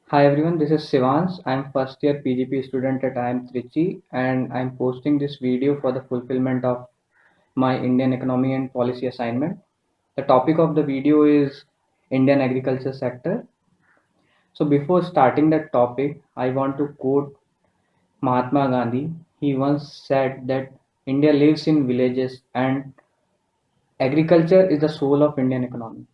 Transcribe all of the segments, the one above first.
Hi everyone, this is Shivansh. I'm first year PGP student at IIM Trichy and I'm posting this video for the fulfillment of my Indian economy and policy assignment. The topic of the video is Indian agriculture sector. So before starting that topic, I want to quote Mahatma Gandhi. He once said that India lives in villages and agriculture is the soul of Indian economy.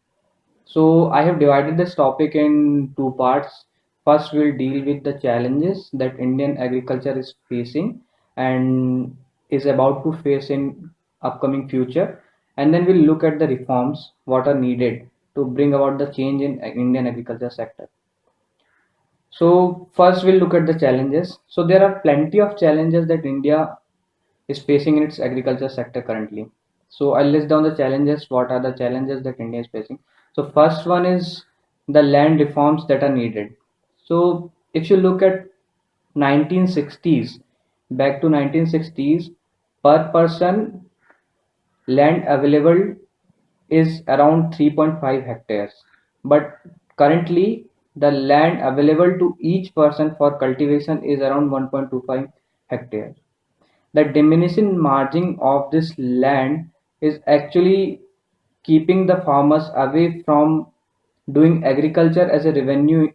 So I have divided this topic in two parts. First, we'll deal with the challenges that Indian agriculture is facing and is about to face in upcoming future. And then we'll look at the reforms what are needed to bring about the change in Indian agriculture sector. So first we'll look at the challenges. So there are plenty of challenges that India is facing in its agriculture sector currently. So I'll list down the challenges. What are the challenges that India is facing? So first one is the land reforms that are needed. So if you look at 1960s, back to 1960s, per person land available is around 3.5 hectares. But currently the land available to each person for cultivation is around 1.25 hectares. The diminishing margin of this land is actually keeping the farmers away from doing agriculture as a revenue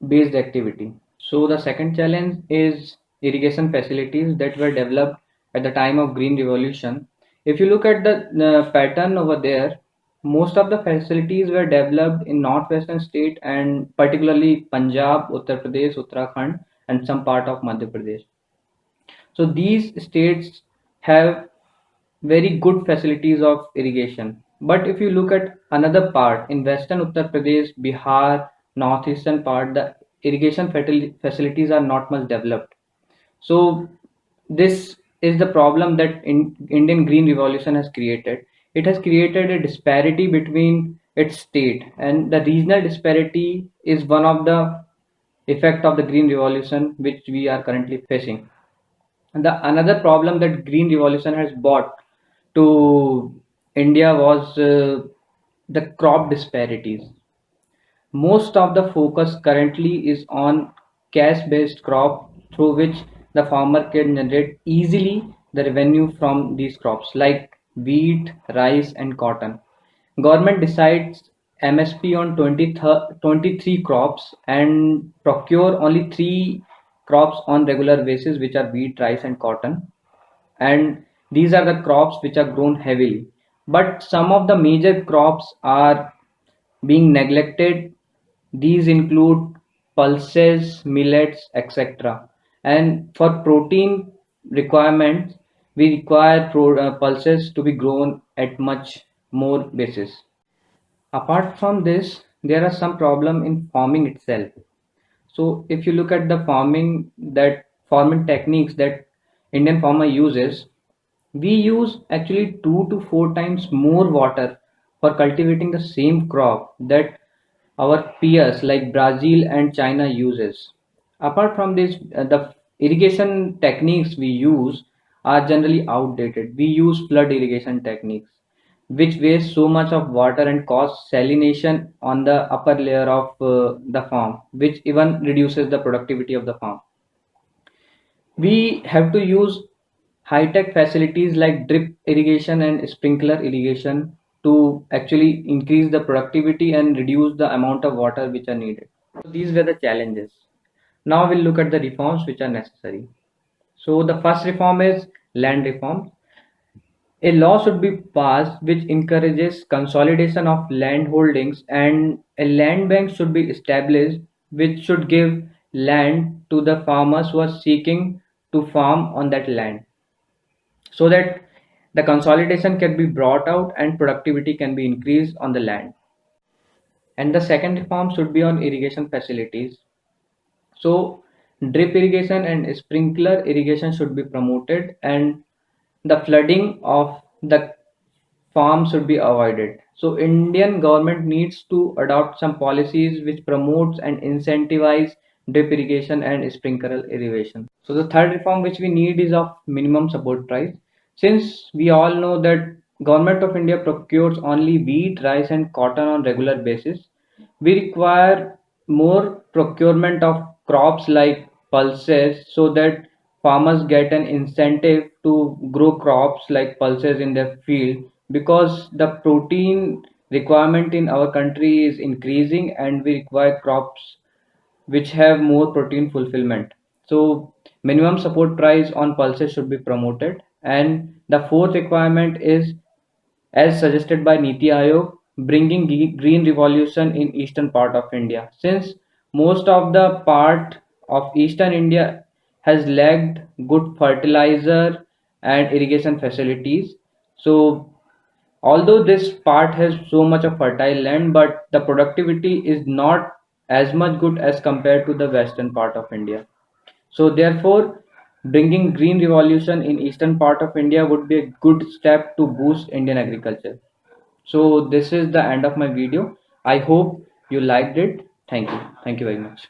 based activity. So the second challenge is irrigation facilities that were developed at the time of Green Revolution. If you look at the pattern over there, most of the facilities were developed in northwestern state and particularly Punjab, Uttar Pradesh, Uttarakhand, and some part of Madhya Pradesh. So these states have very good facilities of irrigation. But if you look at another part in western Uttar Pradesh, Bihar, northeastern part, the irrigation facilities are not much developed. So this is the problem that Indian Green Revolution has created. It has created a disparity between its state, and the regional disparity is one of the effect of the Green Revolution which we are currently facing. And the another problem that Green Revolution has brought to India was the crop disparities. Most of the focus currently is on cash-based crop through which the farmer can generate easily the revenue from these crops like wheat, rice, and cotton. Government decides MSP on 23 crops and procure only three crops on regular basis, which are wheat, rice, and cotton. And these are the crops which are grown heavily. But some of the major crops are being neglected. These include pulses, millets, etc. And for protein requirements, we require pulses to be grown at much more basis. Apart from this, there are some problem in farming itself. So if you look at the farming techniques that Indian farmer uses, we use actually 2 to 4 times more water for cultivating the same crop that our peers like Brazil and China uses. Apart from this, the irrigation techniques we use are generally outdated. We use flood irrigation techniques, which waste so much of water and cause salination on the upper layer of the farm, which even reduces the productivity of the farm. We have to use high-tech facilities like drip irrigation and sprinkler irrigation to actually increase the productivity and reduce the amount of water which are needed. So these were the challenges. Now we'll look at the reforms which are necessary. So the first reform is land reform. A law should be passed which encourages consolidation of land holdings, and a land bank should be established which should give land to the farmers who are seeking to farm on that land, so that the consolidation can be brought out and productivity can be increased on the land. And the second reform should be on irrigation facilities. So drip irrigation and sprinkler irrigation should be promoted, and the flooding of the farm should be avoided. So Indian government needs to adopt some policies which promotes and incentivize drip irrigation and sprinkler irrigation. So the third reform which we need is of minimum support price. Since we all know that government of India procures only wheat, rice and cotton on regular basis, we require more procurement of crops like pulses so that farmers get an incentive to grow crops like pulses in their field, because the protein requirement in our country is increasing and we require crops which have more protein fulfillment. So minimum support price on pulses should be promoted. And the fourth requirement is, as suggested by Niti Aayog, bringing green revolution in eastern part of India. Since most of the part of eastern India has lacked good fertilizer and irrigation facilities. So although this part has so much of fertile land, but the productivity is not as much good as compared to the western part of India. So therefore, bringing green revolution in eastern part of India would be a good step to boost Indian agriculture. So this is the end of my video. I hope you liked it. Thank you. Thank you very much.